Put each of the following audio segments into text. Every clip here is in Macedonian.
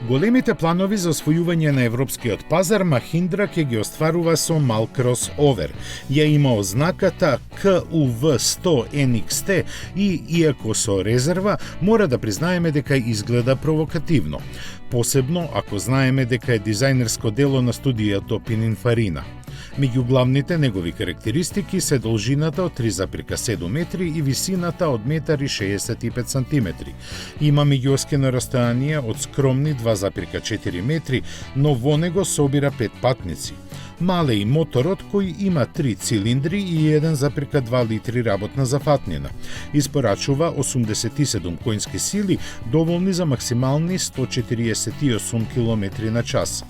Големите планови за освојување на европскиот пазар Махиндра ќе ги остварува со мал кросовер. Ја има ознаката КУV100 NXT и, иако со резерва, мора да признаеме дека изгледа провокативно. Посебно ако знаеме дека е дизајнерско дело на студијето Пининфарина. Меѓу главните негови карактеристики се должината од 3,7 метри и висината од 1,65 сантиметри. Има меѓуоскено растојание од скромни 2,4 метри, но во него собира 5 патници. Мале и моторот кој има 3 цилиндри и 1,2 литри работна зафатнина. Испорачува 87 коњски сили, доволни за максимални 148 км на час.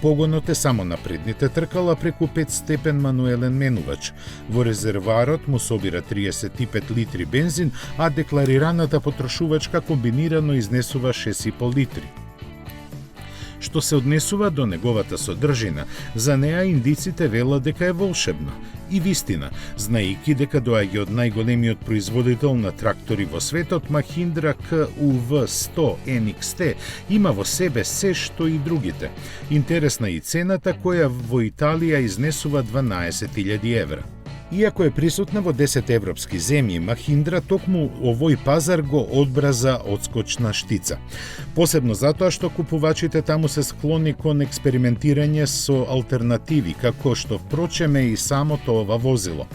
Погонот е само на предните тркала преку 5-степен мануелен менувач. Во резервоарот му собира 35 литри бензин, а декларираната потрошувачка комбинирано изнесува 6,5 литри. Што се однесува до неговата содржина, за неа индиците велат дека е волшебна. И вистина, знаејќи дека доаѓа од најголемиот производител на трактори во светот, Махиндра КУV100 NXT има во себе се што и другите. Интересна и цената која во Италија изнесува 12.000 евра. Иако е присутна во 10 европски земји, Махиндра токму овој пазар го одбраза одскочна штица. Посебно затоа што купувачите таму се склони кон експериментирање со алтернативи, како што впрочем е и самото ова возило.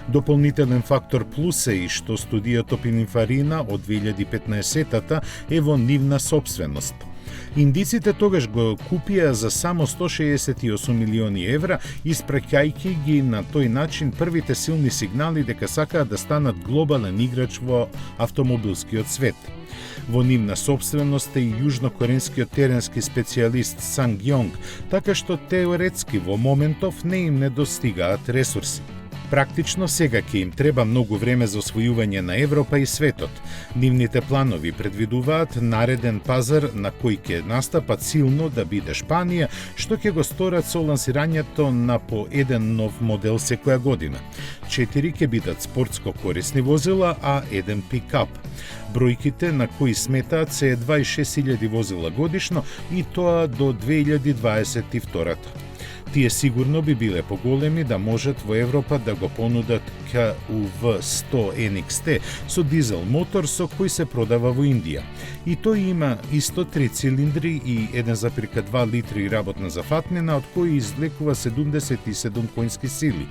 Дополнителен фактор плюс е и што студијето Пининфарина од 2015-та е во нивна сопственост. Индиците тогаш го купија за само 168 милиони евра, испраќајќи ги на тој начин првите силни сигнали дека сакаат да станат глобален играч во автомобилскиот свет. Во нивна сопственост е и јужнокоренскиот теренски специјалист Санг Јонг, така што теоретски во моментов не им недостигаат ресурси. Практично сега ќе им треба многу време за освојување на Европа и светот. Нивните планови предвидуваат нареден пазар на кој ќе настапат силно да биде Шпанија, што ќе го сторат со лансирањето на по еден нов модел секоја година. 4 ќе бидат спортско корисни возила, а 1 пикап. Бројките на кои сметаат се 26.000 возила годишно и тоа до 2022. Тие сигурно би биле поголеми да можат во Европа да го понудат КУV100 NXT со дизел мотор со кој се продава во Индија. И тој има исто 3 цилиндри и 1,2 литри работна зафатнина, од кои излекува 77 коњски сили.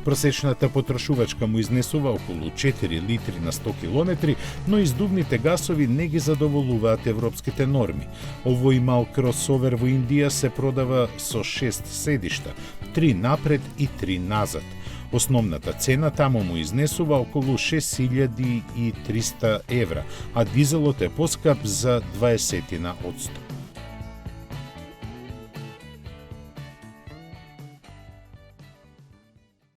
Просечната потрошувачка му изнесува околу 4 литри на 100 км, но издувните гасови не ги задоволуваат европските норми. Овој мал кросовер во Индија се продава со 6 седишта, 3 напред и 3 назад. Основната цена таму му изнесува околу 6.300 евра, а дизелот е поскап за 20%.